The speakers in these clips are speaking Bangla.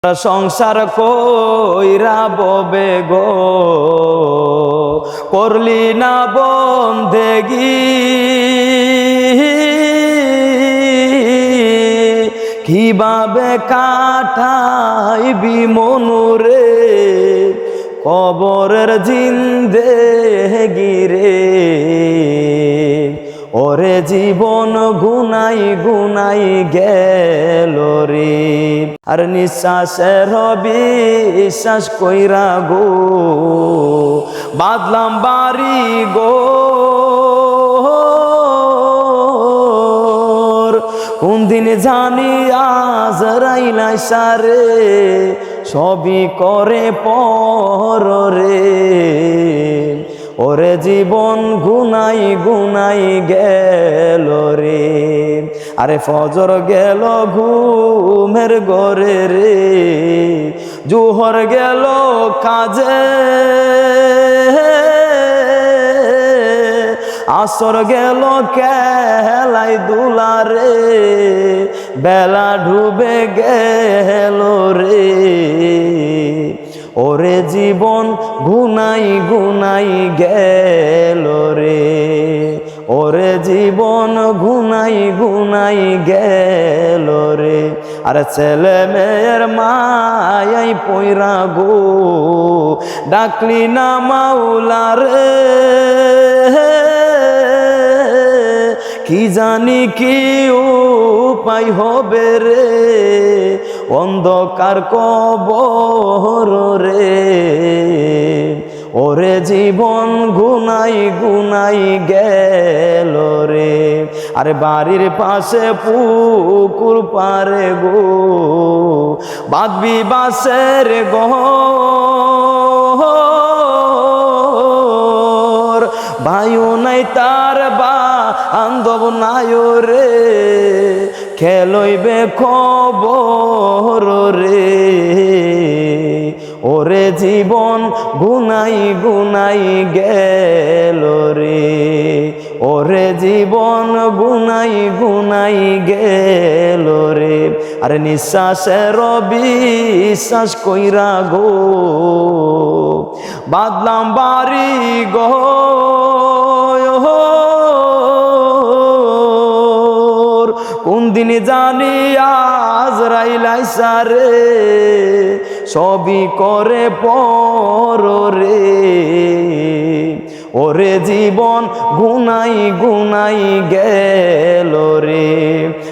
সংসার কইরা ববে গো করলি না বন্দেগি কিভাবে কাটাইবি মনুরে কবরের জিন্দেগি রে ওরে জীবন গুনাই গুনাই গেল রে আর নিঃশ্বাসের বিশ্বাস কইরা গো বাদলাম বাড়ি গো কোন দিন জানি আজরাইল সারে সবই করে পর রে ওরে জীবন গুনাই গুনাই গেল রে আরে ফজর গেল ঘুমের ঘরে রে জোহর গেল কাজে আসর গেল খেলাই দুলারে বেলা ডুবে গেল রে ওরে জীবন গুনাই গুনাই গেল রে ওরে জীবন গুনাই গুনাই গেল রে আরে ছেলে মেয়ের মায়াই পয়রা গো ডাকলি না মাওলা রে কি জানি কি উপায় হবে রে অন্ধকার কবর রে ওরে জীবন গুনাই গুনাই গেল রে আরে বাড়ির পাশে পুকুর পারে গো বাঁধবি বাঁশের ঘর ভাইও নাই তার বান্ধব নাই রে খেলইবে খবর রে ওরে জীবন গুনাই গুনাই গেল রে ওরে জীবন গুনাই গুনাই গেল রে আরে নিঃশ্বাসের বিশ্বাস কইরা গো বাদলাম বাড়ি গো কোন দিন জানি আজরাইল সারে সবই করে পর রে ওরে জীবন গুনাই গুনাই গেল রে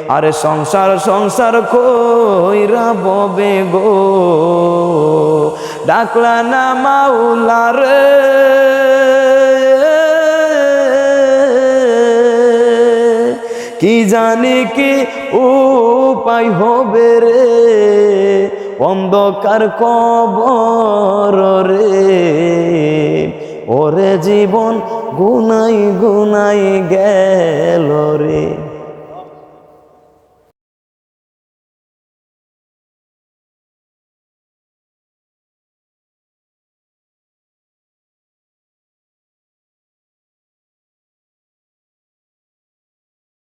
আরে সংসার সংসার কইরা ববে গো ডাকলা না মাওলা রে কি জানি কি উপায় হবে রে অন্ধকার কবর রে ওরে জীবন গুনাই গুনাই গেল রে।